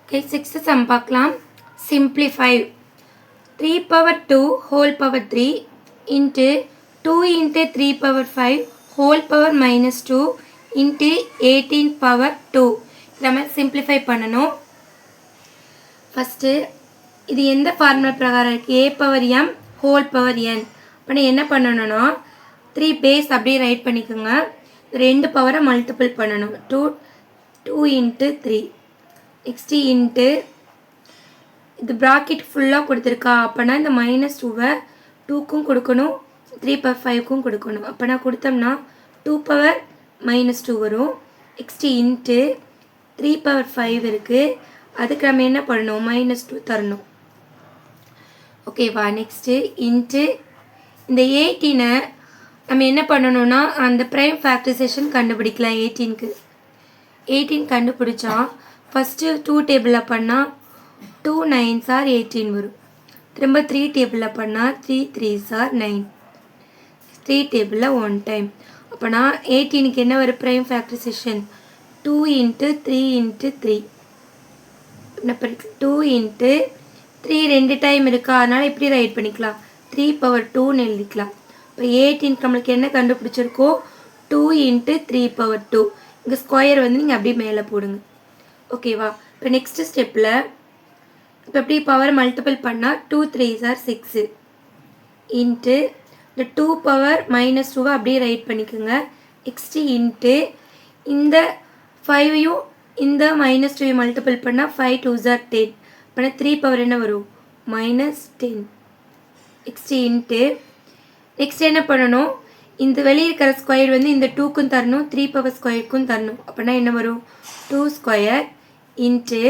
Okay, 6th sum பார்க்கலாம். Simplify 3 power 2 whole power 3 into 2 into 3 power 5 whole power minus 2 into 18 power 2. நம்ம simplify பண்ணணும். First இது எந்த formula பிரகாரம் இருக்குது? a power m whole power n. இப்போ என்ன பண்ணணும்னா 3 பேஸ் அப்படியே ரைட் பண்ணிக்கோங்க. ரெண்டு பவரை மல்டிபிள் பண்ணணும். 2 into 3 நெக்ஸ்ட்டு இன்ட்டு இது ப்ராக்கெட் ஃபுல்லாக கொடுத்துருக்கா. அப்போனா இந்த -2வை 2க்கும் கொடுக்கணும், 3 power 5க்கும் கொடுக்கணும். அப்போனா கொடுத்தோம்னா 2 power -2 வரும். நெக்ஸ்ட்டு இன்ட்டு 3 power 5 இருக்குது, அதுக்கு நம்ம என்ன பண்ணணும்? -2 தரணும். ஓகேவா? நெக்ஸ்ட்டு இன்ட்டு இந்த 18 நம்ம என்ன பண்ணணும்னா அந்த ப்ரைம் ஃபேக்டரைசேஷன் கண்டுபிடிக்கலாம். 18 கண்டுபிடிச்சா ஃபஸ்ட்டு 2 டேபிளில் பண்ணால் 2 9s are 18 வரும். திரும்ப 3 டேபிளில் பண்ணால் 3 3s are 9. 3 டேபிளில் 1 டைம். அப்போனா 18க்கு என்ன வரும் ப்ரைம் ஃபேக்டரைசேஷன்? 2 into 3 into 3. என்ன பண்ணி 2 into 3 ரெண்டு டைம் இருக்கா, அதனால் இப்படி ரைட் பண்ணிக்கலாம். 3 power 2ன்னு எழுதிக்கலாம். இப்போ 18 நம்மளுக்கு என்ன கண்டுபிடிச்சிருக்கோ 2 into 3 power 2. இங்கே ஸ்கொயர் வந்து நீங்கள் அப்படியே மேலே போடுங்க. ஓகேவா? இப்போ நெக்ஸ்ட்டு ஸ்டெப்பில் இப்போ எப்படி பவர் மல்டிபிள் பண்ணால் 2 3s are 6 இன்ட்டு இந்த 2 power -2வை அப்படியே ரைட் பண்ணிக்கோங்க. நெக்ஸ்ட்டு இன்ட்டு இந்த 5ஐயும் இந்த -2ஐயும் மல்டிபிள் பண்ணால் 5 2s are 10. அப்போனா 3 power என்ன வரும்? -10. நெக்ஸ்ட்டு இன்ட்டு நெக்ஸ்ட் என்ன பண்ணணும்? இந்த வெளியே இருக்கிற ஸ்கொயர் வந்து இந்த 2க்கும் தரணும், 3 power ஸ்கொயருக்கும் தரணும். அப்படின்னா என்ன வரும்? 2 ஸ்கொயர் இன்ட்டு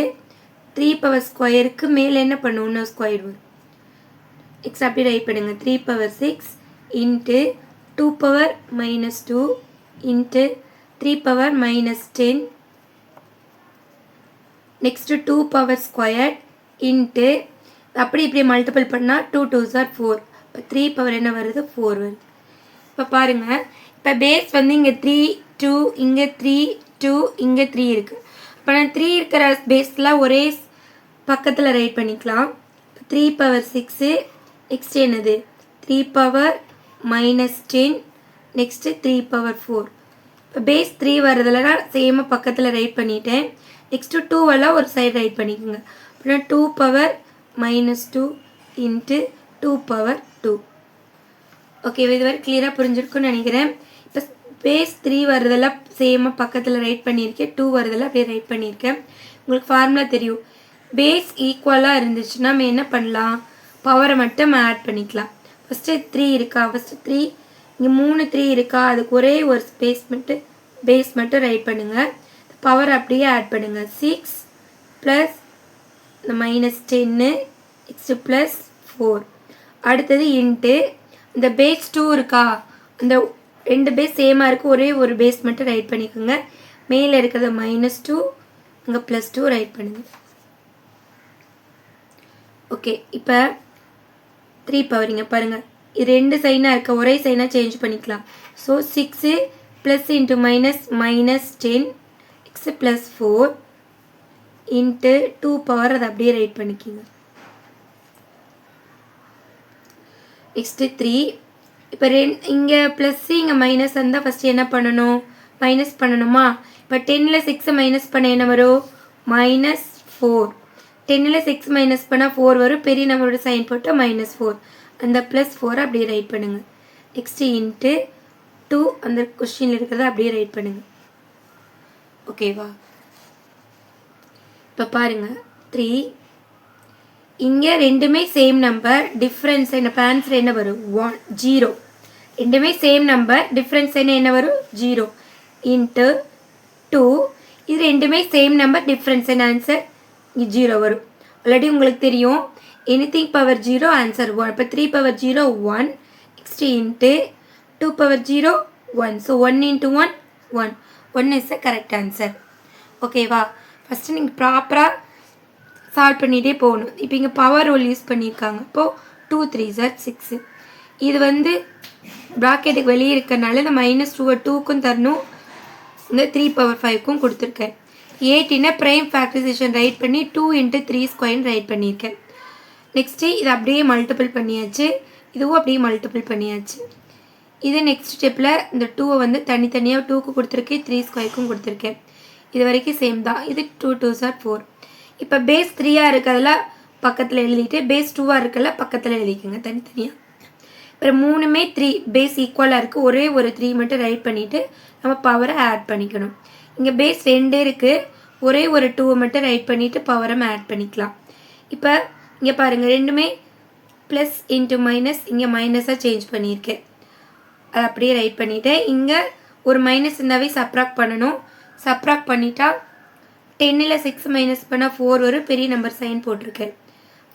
3 power ஸ்கொயருக்கு மேலே என்ன பண்ணும்? இன்னும் ஸ்கொயர் வரும். நெக்ஸ்ட் அப்படி ரைட் பண்ணுங்கள். 3 power 6 into 2 power -2 into 3 power -10. Next 2 power square into அப்படி இப்படி மல்டிபிள் பண்ணால் 2 2s are 4. இப்போ 3 power என்ன வருது? 4 வருது. இப்போ பாருங்கள், இப்போ பேஸ் வந்து இங்கே 3 2 இங்கே 3 2 இங்கே 3 இருக்குது. இப்போ நான் 3 இருக்கிற பேஸில் ஒரே பக்கத்தில் ரைட் பண்ணிக்கலாம். 3 power 6 நெக்ஸ்ட் என்னது? 3 power -10 நெக்ஸ்ட்டு 3 power 4. இப்போ பேஸ் 3 வரதுல நான் சேமாக பக்கத்தில் ரைட் பண்ணிட்டேன். நெக்ஸ்ட்டு 2 ஒரு சைடு ரைட் பண்ணிக்கோங்க. அப்படின்னா 2 power -2 இன்ட்டு 2 power 2. ஓகே, இது வரை கிளியராக புரிஞ்சிருக்குன்னு நினைக்கிறேன். இப்போ பேஸ் 3 வரதெல்லாம் சேமாக பக்கத்தில் ரைட் பண்ணியிருக்கேன், 2 வரதெல்லாம் அப்படியே ரைட் பண்ணியிருக்கேன். உங்களுக்கு ஃபார்முலா தெரியும். பேஸ் ஈக்குவலாக இருந்துச்சுன்னா நம்ம என்ன பண்ணலாம்? பவரை மட்டும் ஆட் பண்ணிக்கலாம். ஃபஸ்ட்டு 3 இருக்கா, ஃபஸ்ட்டு 3 இங்கே 3 3 இருக்கா, அதுக்கு ஒரே ஒரு பேஸ் மட்டும் ரைட் பண்ணுங்கள். பவர் அப்படியே ஆட் பண்ணுங்கள். 6 ப்ளஸ் இந்த -10 நெக்ஸ்ட்டு ப்ளஸ் 4. அடுத்தது இன்ட்டு இந்த பேஸ் 2 இருக்கா, அந்த ரெண்டு பேஸ் சேமாக இருக்குது, ஒரே ஒரு பேஸ் மட்டும் ரைட் பண்ணிக்கோங்க. மேலே இருக்கிறத -2 இங்கே +2 ரைட் பண்ணுங்கள். ஓகே, இப்போ 3 power இங்கே பாருங்கள், இது ரெண்டு சைனாக இருக்க, ஒரே சைனாக சேஞ்ச் பண்ணிக்கலாம். So 6 plus into -10 x + 4 into 2 power அதை அப்படியே ரைட் பண்ணிக்கிங்க. நெக்ஸ்ட்டு 3 இப்போ இங்கே ப்ளஸ் இங்கே மைனஸ் இருந்தால் ஃபஸ்ட்டு என்ன பண்ணணும்? மைனஸ் பண்ணணுமா? இப்போ 10ல் 6 மைனஸ் பண்ண என்ன வரும்? -4. 10ல் 6 மைனஸ் பண்ணால் 4 வரும். பெரிய நம்பரோட சைன் போட்டால் -4. அந்த +4 அப்படியே ரைட் பண்ணுங்கள். நெக்ஸ்ட்டு இன்ட்டு 2 அந்த கொஸ்டினில் இருக்கிறத அப்படியே ரைட் பண்ணுங்கள். ஓகேவா? இப்போ பாருங்கள் 3 இங்கே ரெண்டுமே சேம் நம்பர், டிஃப்ரென்ஸ் என்ன? ஆன்சர் என்ன வரும்? 0. ரெண்டுமே சேம் நம்பர், டிஃப்ரென்ஸ் என்ன வரும்? 0 இன்ட்டு 2 இது ரெண்டுமே சேம் நம்பர், டிஃப்ரென்ஸ் என்ன? ஆன்சர் 0 வரும். ஆல்ரெடி உங்களுக்கு தெரியும் எனிதிங் பவர் 0 ஆன்சர் 1. இப்போ 3 power 0 1 next into 2 power 0 1. So 1 into 1 1. 1 is the correct answer. ஓகேவா? ஃபஸ்ட்டு நீங்கள் ப்ராப்பராக சால்வ் பண்ணிகிட்டே போகணும். இப்போ இங்கே பவர் ரூல் யூஸ் பண்ணியிருக்காங்க. இப்போது 2 3s are 6. இது வந்து ப்ராக்கெட்டுக்கு வெளியே இருக்கிறனால இந்த -2வை 2க்கும் தரணும், இந்த 3 power 5க்கும் கொடுத்துருக்கேன். 18 ப்ரைம் ஃபேக்டரைசேஷன் ரைட் பண்ணி 2 × 3 ஸ்கொயர்னு ரைட் பண்ணியிருக்கேன். நெக்ஸ்ட்டு இது அப்படியே மல்டிபிள் பண்ணியாச்சு, இதுவும் அப்படியே மல்டிபிள் பண்ணியாச்சு. இது நெக்ஸ்ட் ஸ்டெப்பில் இந்த 2 வந்து தனித்தனியாக 2க்கு கொடுத்துருக்கேன், 3 ஸ்கொயருக்கும் கொடுத்துருக்கேன். இது வரைக்கும் சேம் தான். இது 2 2s are 4. இப்போ பேஸ் 3ஆக இருக்கிறதுல பக்கத்தில் எழுதிட்டு பேஸ் 2ஆக இருக்கல பக்கத்தில் எழுதிக்கோங்க தனித்தனியாக. அப்புறம் 3மே 3 பேஸ் ஈக்குவலாக இருக்குது, ஒரே ஒரு 3 மட்டும் ரைட் பண்ணிவிட்டு நம்ம பவரை ஆட் பண்ணிக்கணும். இங்கே பேஸ் 2 இருக்குது, ஒரே ஒரு 2 மட்டும் ரைட் பண்ணிவிட்டு பவரை ஆட் பண்ணிக்கலாம். இப்போ இங்கே பாருங்கள், ரெண்டுமே ப்ளஸ் இன்ட்டு மைனஸ், இங்கே மைனஸாக சேஞ்ச் பண்ணியிருக்கேன். அதை அப்படியே ரைட் பண்ணிவிட்டேன். இங்கே ஒரு மைனஸ் இருந்தாவே சப்ராக்ட் பண்ணணும். சப்ராக்ட் பண்ணிட்டா 10ல் 6 மைனஸ் பண்ணால் 4 வரும், பெரிய நம்பர் சைன் போட்டிருக்கேன்.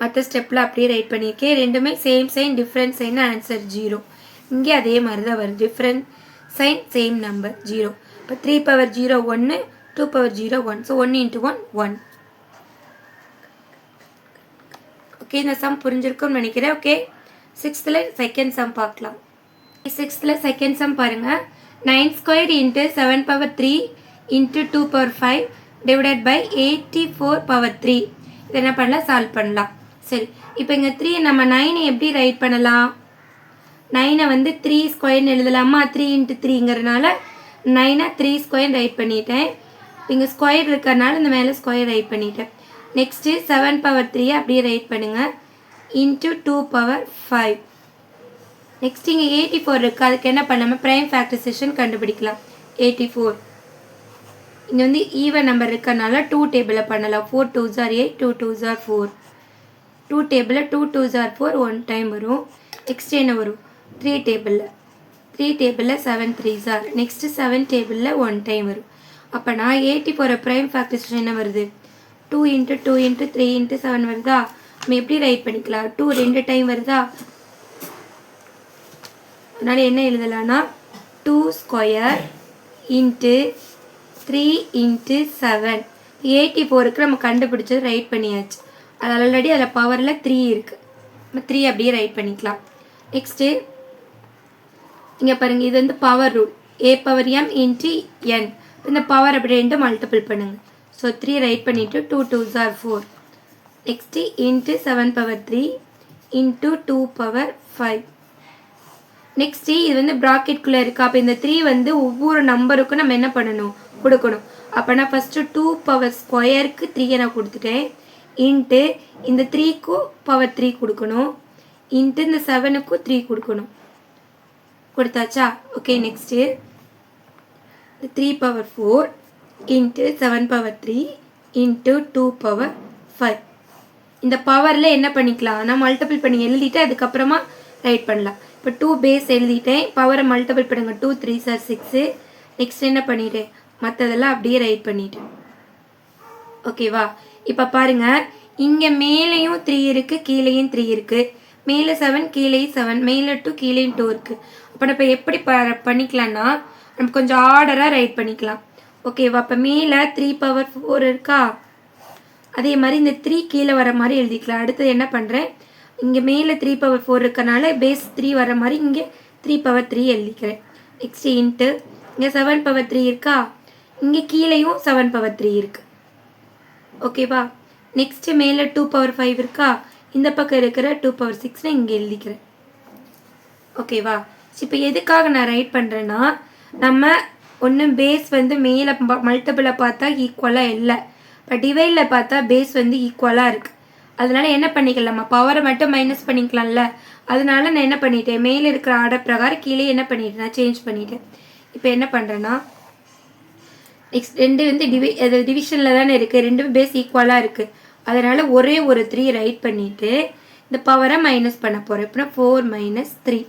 மற்ற ஸ்டெப்பில் அப்படியே ரைட் பண்ணியிருக்கேன். ரெண்டுமே same sign different sign, answer 0. இங்கே அதே மாதிரி தான் வருது, டிஃப்ரெண்ட் சைன் சேம் நம்பர் 0. இப்போ 3 பவர் 0 1, 2 பவர் 0 1. ஸோ 1 × 1 1. ஓகே, இந்த சம் புரிஞ்சிருக்கும்னு நினைக்கிறேன். ஓகே, 6th செகண்ட் சம் பார்க்கலாம். 6th செகண்ட் சம் பாருங்கள். 9 square × 7 power 3 × 2 power 5 divided by 84 power 3. இதை என்ன பண்ணலாம், சால்வ் பண்ணலாம். சரி, இப்போ இங்கே 3 நம்ம 9 எப்படி ரைட் பண்ணலாம்? 9 வந்து 3 ஸ்கொயர்னு எழுதலாமா? 3 × 3ங்கிறதுனால 9 3 ஸ்கொயர் ரைட் பண்ணிட்டேன். இங்கே ஸ்கொயர் இருக்கிறதுனால இந்த மேலே ஸ்கொயர் ரைட் பண்ணிட்டேன். நெக்ஸ்ட்டு 7 பவர் 3 அப்படியே ரைட் பண்ணுங்கள், × 2 பவர் 5. நெக்ஸ்ட் இங்கே 84 இருக்குது, அதுக்கு என்ன பண்ணாமல் ப்ரைம் ஃபேக்டரைசேஷன் கண்டுபிடிக்கலாம். 84 இங்கே வந்து ஈவன் நம்பர் இருக்கிறதுனால 2 டேபிளில் பண்ணலாம். 4 2s are 8, 2 2s are 4. 2 டேபிளில் 2 2s are 4 1 டைம் வரும். நெக்ஸ்ட் என்ன வரும்? 3 டேபிளில் 7 3s are. நெக்ஸ்ட்டு 7 டேபிளில் 1 டைம் வரும். அப்போ நான் 84 ப்ரைம் ஃபேக்டரைசேஷன் என்ன வருது? 2 × 2 × 3 × 7 வருதா? நம்ம எப்படி ரைட் பண்ணிக்கலாம்? 2 2 டைம் வருதா? அதனால் என்ன எழுதலாம்னா 2 ஸ்கொயர் × 3 × 7. 84க்கு நம்ம கண்டுபிடிச்சது ரைட் பண்ணியாச்சு. அது ஆல்ரெடி அதில் பவரில் 3 இருக்குது, நம்ம 3 அப்படியே ரைட் பண்ணிக்கலாம். நெக்ஸ்ட்டு இங்கே பாருங்கள், இது வந்து power rule, a power m × n. இந்த பவர் அப்படி 2 மல்டிபிள் பண்ணுங்கள். ஸோ 3 ரைட் பண்ணிவிட்டு 2 2s are 4. Next × 7 power 3 × 2 power 5. Next இது வந்து ப்ராக்கெட்குள்ளே இருக்குது. அப்போ இந்த 3 வந்து ஒவ்வொரு நம்பருக்கும் நம்ம என்ன பண்ணணும், கொடுக்கணும். அப்போ நான் ஃபஸ்ட்டு 2 பவர் ஸ்கொயருக்கு 3 நான் கொடுத்துட்டேன். இன்ட்டு இந்த 3க்கு பவர் 3 கொடுக்கணும். இன்ட்டு இந்த 7க்கும் 3 கொடுக்கணும். கொடுத்தாச்சா? Okay, next 3 power 4 into 7 power 3 into 2 power 5. இந்த பவரில் என்ன பண்ணிக்கலாம், நான் மல்டிபிள் பண்ணி எழுதிட்டு அதுக்கப்புறமா ரைட் பண்ணலாம். இப்போ 2 பேஸ் எழுதிட்டேன், பவரை மல்டிபிள் பண்ணுங்க. 2 3s are 6. நெக்ஸ்ட் என்ன பண்ணிட்டேன், மற்றதெல்லாம் அப்படியே ரைட் பண்ணிட்டேன். ஓகேவா? இப்போ பாருங்கள், இங்கே மேலேயும் 3 இருக்குது, கீழேயும் 3 இருக்குது. மேலே 7, கீழேயும் 7, மேலே 2, கீழேயும் 2 இருக்குது. அப்போ நம்ம எப்படி பண்ணிக்கலாம்னா நம்ம கொஞ்சம் ஆர்டராக ரைட் பண்ணிக்கலாம். ஓகேவா? அப்போ மேலே 3 பவர் 4 இருக்கா, அதே மாதிரி இந்த 3 கீழே வர மாதிரி எழுதிக்கலாம். அடுத்தது என்ன பண்ணுறேன், இங்கே மேலே 3 பவர் 4 இருக்கனால பேஸ் 3 வர மாதிரி இங்கே 3 பவர் 3 எழுதிக்கிறேன். நெக்ஸ்ட்டு இன்ட்டு இங்கே 7 பவர் 3 இருக்கா, இங்கே கீழேயும் 7 பவர் 3 இருக்குது. ஓகேவா? நெக்ஸ்ட்டு மேலே 2 பவர் 5 இருக்கா, இந்த பக்கம் இருக்கிற 2 பவர் 6 இங்கே எழுதிக்கிறேன். ஓகேவா? இப்போ எதுக்காக நான் ரைட் பண்ணுறேன்னா, நம்ம ஒன்று பேஸ் வந்து மேலே மல்டிபிளை பார்த்தா ஈக்குவலாக இல்லை, இப்போ டிவைடில் பார்த்தா பேஸ் வந்து ஈக்குவலாக இருக்குது. அதனால என்ன பண்ணிக்கலாமா, பவரை மட்டும் மைனஸ் பண்ணிக்கலாம்ல. அதனால நான் என்ன பண்ணிட்டேன், மேலே இருக்கிற ஆர்டர் பிரகாரம் கீழே என்ன பண்ணிட்டேன், நான் சேஞ்ச் பண்ணிட்டேன். இப்போ என்ன பண்ணுறேன்னா, நெக்ஸ்ட் 2 வந்து டிவிஷனில் தானே இருக்குது, 2 பேஸ் ஈக்குவலாக இருக்குது. அதனால் ஒரே ஒரு 3 ரைட் பண்ணிவிட்டு இந்த பவரை மைனஸ் பண்ண போகிறேன். இப்போ 4 - 3.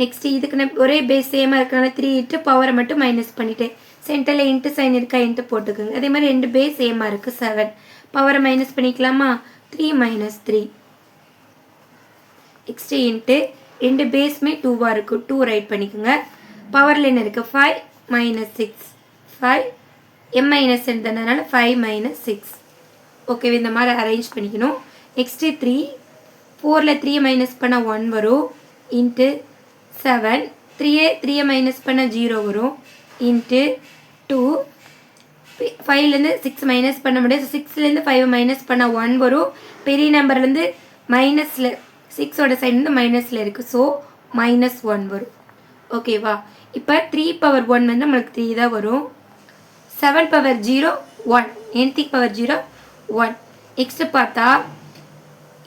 நெக்ஸ்ட் இதுக்கு நான் ஒரே பேஸ் சேமாக இருக்கிறனால 3 இட்டு பவரை மட்டும் மைனஸ் பண்ணிவிட்டேன். சென்டரில் இன்ட்டு சைன் இருக்கா, இன்ட்டு போட்டுக்கோங்க. அதே மாதிரி 2 பேஸ் சேமாக இருக்குது, 7. பவரை மைனஸ் பண்ணிக்கலாமா, 3 - 3. நெக்ஸ்ட்டு இன்ட்டு 2 பேஸுமே 2வாக இருக்குது, 2 ரைட் பண்ணிக்கோங்க. பவரில் என்ன இருக்குது, 5 - 6. 5 m மைனஸ் இருந்ததுனால 5 - 6. ஓகே, இந்த மாதிரி அரேஞ்ச் பண்ணிக்கணும். நெக்ஸ்ட்டு 3 4ல் 3 மைனஸ் பண்ணால் 1 வரும். இன்ட்டு 7 3 மைனஸ் பண்ணால் 0 வரும். இன்ட்டு 2 5லேருந்து 6 மைனஸ் பண்ண முடியாது. 6லேருந்து 5 மைனஸ் பண்ணால் 1 வரும். பெரிய நம்பர்லேருந்து மைனஸில் 6ஓட சைட்லேருந்து மைனஸில் இருக்குது. ஸோ -1 வரும். ஓகேவா? இப்போ 3 பவர் 1 வந்து நம்மளுக்கு 3 தான் வரும். 7 பவர் 0 1, nth பவர் 0 1. நெக்ஸ்ட்டு பார்த்தா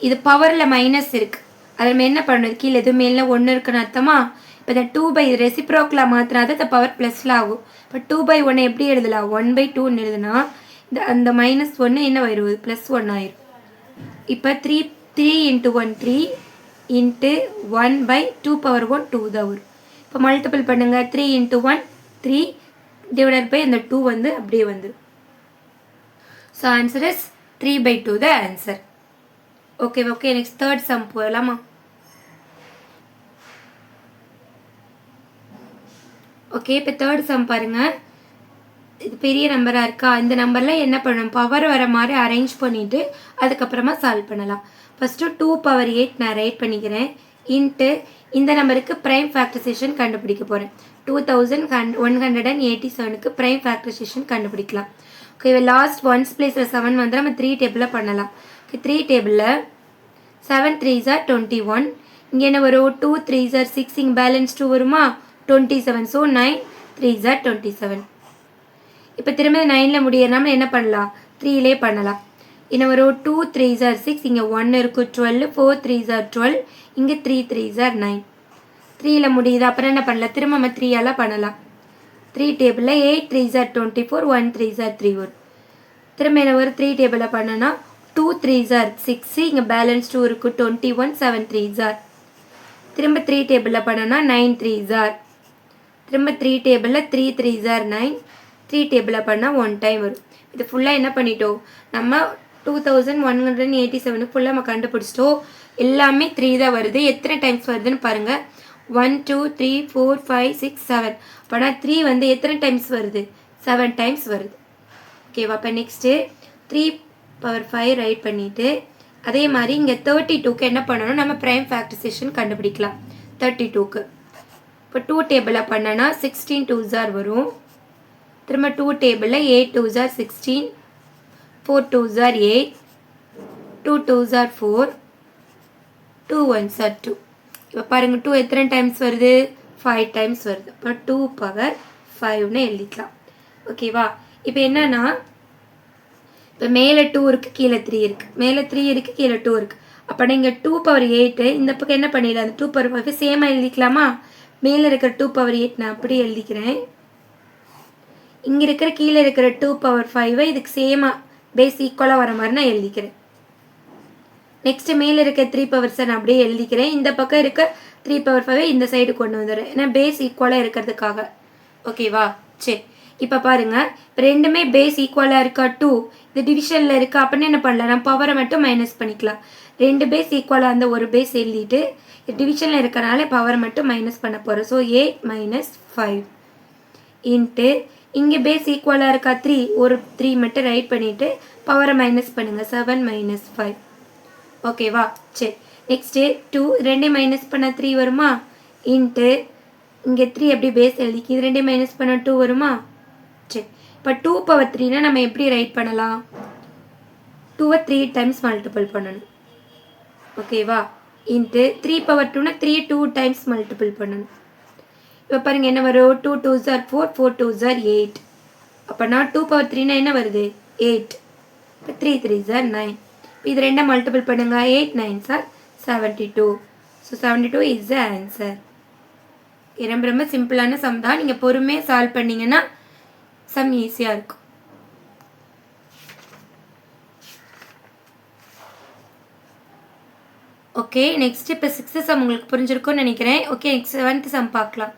இது பவரில் மைனஸ் இருக்குது. அதில் நம்ம என்ன பண்ணணும், கீழே எதுவும் மேலே 1 இருக்குன்னு அர்த்தமா? இப்போ இந்த 2/, ரெசிப்ரோக்கில் மாற்றினா தான் இந்த பவர் ப்ளஸில் ஆகும். இப்போ 2/1 எப்படி எழுதலாம், 1/2ன்னு எழுதுனா அந்த -1 என்ன வருது, +1 ஆயிரும். இப்போ 3 × 1 3 × 1/2 பவர் 1 2 தான் வரும். இப்போ மல்டிபிள் பண்ணுங்கள். 3 × 1 3 டிவைடட் பை அந்த 2 வந்து அப்படியே வந்துடும். So answer is 3/2 the answer. Okay. Next third sum போகலாமா? ஓகே, இப்போ தேர்ட் சம் பாருங்கள். இது பெரிய நம்பராக இருக்கா? இந்த நம்பரில் என்ன பண்ணணும், பவர் வர மாதிரி அரேஞ்ச் பண்ணிவிட்டு அதுக்கப்புறமா சால்வ் பண்ணலாம். ஃபஸ்ட்டு 2 பவர் 8 நான் ரைட் பண்ணிக்கிறேன். இன்ட்டு இந்த நம்பருக்கு ப்ரைம் ஃபேக்டரைசேஷன் கண்டுபிடிக்க போகிறேன். 2187க்கு ப்ரைம் ஃபேக்டரைசேஷன் கண்டுபிடிக்கலாம். ஓகே, லாஸ்ட் ஒன்ஸ் பிளேஸில் 7 வந்து நம்ம 3 டேபிளில் பண்ணலாம். ஓகே, 3 டேபிளில் 7 3s are 21. இங்கே என்ன வரும், 2 3s are 6, இங்கே பேலன்ஸ் 2 வருமா, 27. So 9 3s are 27. இப்போ திரும்ப 9ல் முடியறனால என்ன பண்ணலாம், 3லே பண்ணலாம். என்ன வரும், 2 3s are 6, இங்கே 1 இருக்குது 12, 4 3s are 12, இங்கே 3 3s are 9. 3ல் முடியுது. அப்புறம் என்ன பண்ணலாம், திரும்ப நம்ம 3ஆல் பண்ணலாம். 3 டேபிளில் 8 3s are 24, 1 3s are 3 வரும். திரும்ப என்ன வரும், 3 டேபிளில் பண்ணனா 2 3s are 6, இங்கே பேலன்ஸ் 2 இருக்குது 21, 7 3s are. திரும்ப 3 டேபிளில் பண்ணனா 9 3s are. திரும்ப 3 டேபிளில் 3 3s are 9, 3 டேபிளில் பண்ணால் 1 டைம் வரும். இது ஃபுல்லாக என்ன பண்ணிட்டோம், நம்ம 2187 ஃபுல்லாக நம்ம கண்டுபிடிச்சிட்டோம். எல்லாமே 3 தான் வருது. எத்தனை டைம்ஸ் வருதுன்னு பாருங்கள். 1 2 3 4 5 6 7. அப்போனா 3 வந்து எத்தனை டைம்ஸ் வருது, 7 டைம்ஸ் வருது. ஓகேவா? அப்போ நெக்ஸ்ட்டு 3 பவர் 5 ரைட் பண்ணிவிட்டு அதே மாதிரி இங்கே 32க்கு என்ன பண்ணணும், நம்ம ப்ரைம் ஃபேக்டரைசேஷன் கண்டுபிடிக்கலாம். 32க்கு இப்போ 2 டேபிளில் பண்ணனா 16 2s are வரும். திரும்ப 2 டேபிளில் 8 2s are 16, 4 2s are 8, 2 2s are 4, 2 1s are 2. இப்போ பாருங்கள் 2 எத்தனை டைம்ஸ் வருது, 5 டைம்ஸ் வருது. இப்போ 2 பவர் 5ன்னு எழுதிக்கலாம். ஓகேவா? இப்போ என்னன்னா, இப்போ மேலே 2 இருக்குது, கீழே 3 இருக்குது. மேலே 3 இருக்குது, கீழே 2 இருக்குது. அப்போ நீங்கள் 2 பவர் 8 இந்த பக்கம் என்ன பண்ணிடலாம், அந்த 2 பவர் 5 சேமாக எழுதிக்கலாமா? மேலே இருக்கிற 2 பவர் 8 நான் அப்படியே எழுதிக்கிறேன். இங்கே இருக்கிற கீழே இருக்கிற 2 பவர் 5 இதுக்கு சேமாக பேஸ் ஈக்குவலாக வர மாதிரி நான் எழுதிக்கிறேன். நெக்ஸ்ட்டு மேலே இருக்க 3 பவர்ஸை நான் அப்படியே எழுதிக்கிறேன். இந்த பக்கம் இருக்க 3 பவர் 5 இந்த சைடு கொண்டு வந்துடுறேன், ஏன்னா பேஸ் ஈக்குவலாக இருக்கிறதுக்காக. ஓகேவா? சரி, இப்போ பாருங்கள், இப்போ ரெண்டுமே பேஸ் ஈக்குவலாக இருக்கா, 2 இது டிவிஷனில் இருக்கா. அப்படின்னு என்ன பண்ணலாம், நான் பவரை மட்டும் மைனஸ் பண்ணிக்கலாம். 2 பேஸ் ஈக்குவலாக அந்த ஒரு பேஸ் எழுதிட்டு டிவிஷனில் இருக்கிறனால பவரை மட்டும் மைனஸ் பண்ண போகிறோம். ஸோ 8 - 5 இன்ட்டு இங்கே பேஸ் ஈக்குவலாக இருக்கா 3, ஒரு 3 மட்டும் ரைட் பண்ணிவிட்டு பவரை மைனஸ் பண்ணுங்கள். 7 - 5. ஓகேவா? சரி, நெக்ஸ்ட்டு 2 2 மைனஸ் பண்ண 3 வருமா, இன்ட்டு இங்கே 3 எப்படி பேஸ் எழுதிக்கு, இது 2 மைனஸ் பண்ண 2 வருமா. சரி, இப்போ 2 பவர் 3னா நம்ம எப்படி ரைட் பண்ணலாம், 2வை 3 டைம்ஸ் மல்டிபிள் பண்ணணும். ஓகேவா? இன்ட்டு 3 பவர் 2னா 3 2 டைம்ஸ் மல்டிபிள் பண்ணணும். இப்போ பாருங்கள் என்ன வரும், 2 2s are 4, 4 2s are 8. அப்போனா 2 பவர் 3னா என்ன வருது, 8. இப்போ 3 3s are 9. இது 2 மல்டிபிள் பண்ணுங்க, 8 9s are 72. So 72 is the answer. ரொம்ப ரொம்ப சிம்பிளான சம் தான். நீங்கள் பொறுமையாக சால்வ் பண்ணிங்கன்னா சம் ஈஸியாக இருக்கும். ஓகே, நெக்ஸ்ட் இப்போ 6th சம் உங்களுக்கு புரிஞ்சிருக்கும்னு நினைக்கிறேன். ஓகே, நெக்ஸ்ட் 7th சம் பார்க்கலாம்.